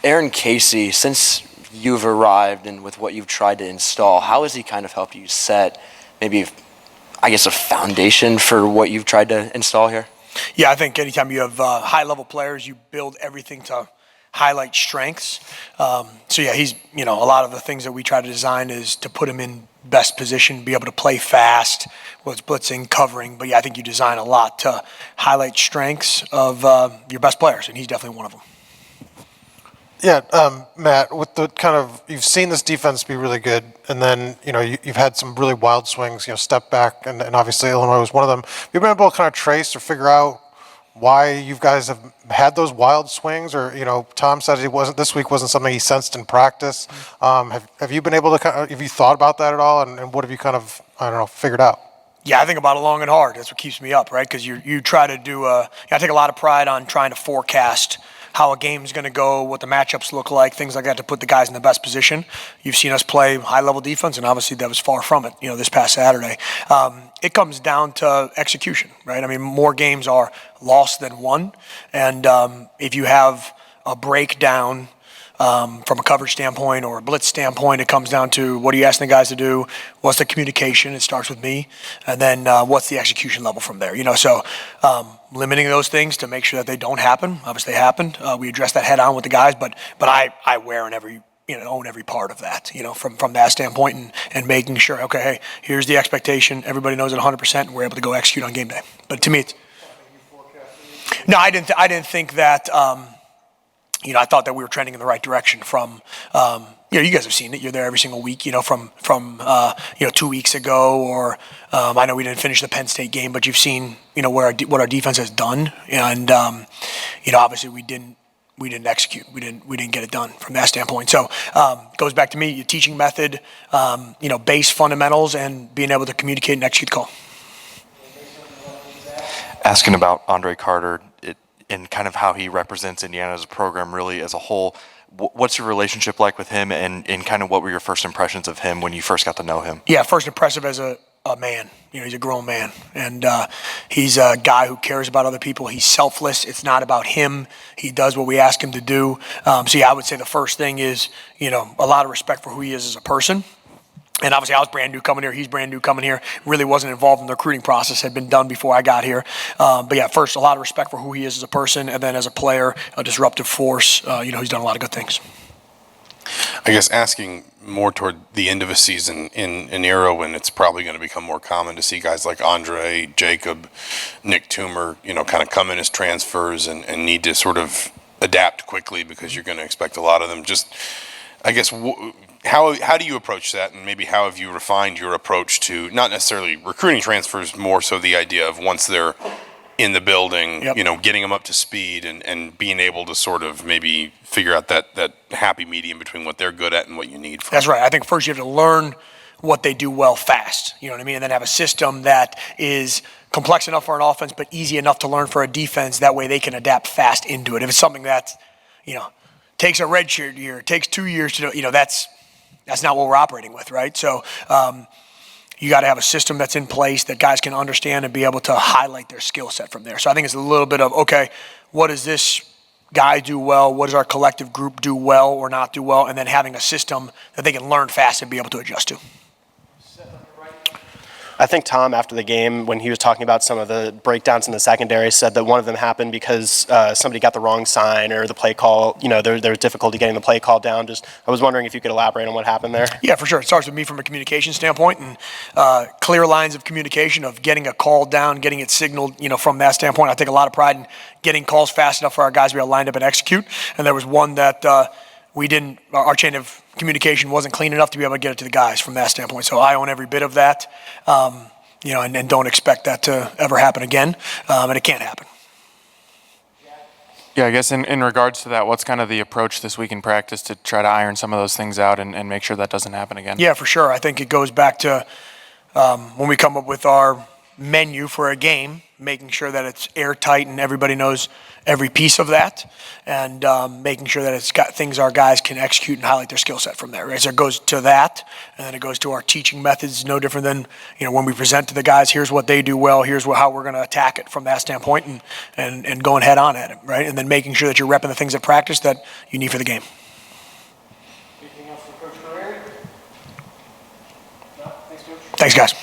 Aaron Casey, since you've arrived and with what you've tried to install, how has he kind of helped you set maybe, I guess, a foundation for what you've tried to install here? Yeah, I think anytime you have high-level players, you build everything to highlight strengths. So yeah, he's, a lot of the things that we try to design is to put him in best position, be able to play fast, whether it's blitzing, covering. But yeah, I think you design a lot to highlight strengths of your best players, and he's definitely one of them. Yeah, Matt, with the you've seen this defense be really good, and then, you've had some really wild swings, step back, and obviously Illinois was one of them. You've been able to kind of trace or figure out why you guys have had those wild swings, or, Tom said this week wasn't something he sensed in practice. Have you been able to have you thought about that at all, and what have you figured out? Yeah, I think about it long and hard. That's what keeps me up, right? Because you try to do I take a lot of pride on trying to forecast how a game's going to go, what the matchups look like, things like that, to put the guys in the best position. You've seen us play high-level defense, and obviously that was far from it, this past Saturday. It comes down to execution, right? I mean, more games are lost than won, and if you have a breakdown from a coverage standpoint or a blitz standpoint, it comes down to what are you asking the guys to do, what's the communication, it starts with me, and then what's the execution level from there. So limiting those things to make sure that they don't happen. Obviously they happened. We address that head on with the guys, but I wear in every own every part of that, from that standpoint, and making sure, okay, hey, here's the expectation, everybody knows it 100%, and we're able to go execute on game day. But to me, no, I didn't think that. I thought that we were trending in the right direction from, you guys have seen it. You're there every single week, from 2 weeks ago, or I know we didn't finish the Penn State game, but you've seen, what our defense has done, and obviously we didn't execute. We didn't get it done from that standpoint. So it goes back to me, your teaching method, base fundamentals, and being able to communicate and execute the call. Asking about Andre Carter, and kind of how he represents Indiana as a program really as a whole. What's your relationship like with him, and kind of what were your first impressions of him when you first got to know him? Yeah, first impressive as a man. He's a grown man, and he's a guy who cares about other people. He's selfless. It's not about him. He does what we ask him to do. So yeah, I would say the first thing is, a lot of respect for who he is as a person. And obviously I was brand new coming here. He's brand new coming here. Really wasn't involved in the recruiting process. Had been done before I got here. But yeah, first, a lot of respect for who he is as a person, and then as a player, a disruptive force. He's done a lot of good things. I guess asking more toward the end of a season in an era when it's probably going to become more common to see guys like Andre, Jacob, Nick Toomer, kind of come in as transfers and need to sort of adapt quickly because you're going to expect a lot of them. Just, I guess, how do you approach that, and maybe how have you refined your approach to not necessarily recruiting transfers, more so the idea of once they're in the building, yep, getting them up to speed and being able to sort of maybe figure out that happy medium between what they're good at and what you need from them? That's right. I think first you have to learn what they do well fast, you know what I mean? And then have a system that is complex enough for an offense but easy enough to learn for a defense. That way they can adapt fast into it. If it's something that, takes a redshirt year, takes 2 years to do, that's not what we're operating with, right? So you got to have a system that's in place that guys can understand and be able to highlight their skill set from there. So I think it's a little bit of, okay, what does this guy do well? What does our collective group do well or not do well? And then having a system that they can learn fast and be able to adjust to. I think Tom, after the game, when he was talking about some of the breakdowns in the secondary, said that one of them happened because somebody got the wrong sign or the play call, there was difficulty getting the play call down. I was wondering if you could elaborate on what happened there. Yeah, for sure. It starts with me from a communication standpoint, and clear lines of communication of getting a call down, getting it signaled, from that standpoint. I take a lot of pride in getting calls fast enough for our guys to be able to line up and execute. And there was one that our chain of communication wasn't clean enough to be able to get it to the guys from that standpoint. So I own every bit of that, and don't expect that to ever happen again, and it can't happen. Yeah, I guess in regards to that, what's kind of the approach this week in practice to try to iron some of those things out and make sure that doesn't happen again? Yeah, for sure. I think it goes back to when we come up with our menu for a game, making sure that it's airtight and everybody knows every piece of that, and making sure that it's got things our guys can execute and highlight their skill set from there. Right? So it goes to that, and then it goes to our teaching methods. No different than when we present to the guys. Here's what they do well. Here's how we're going to attack it from that standpoint, and going head on at it. Right, and then making sure that you're repping the things at practice that you need for the game. Anything else from Coach Guerrieri? No? Thanks, Coach. Thanks, guys.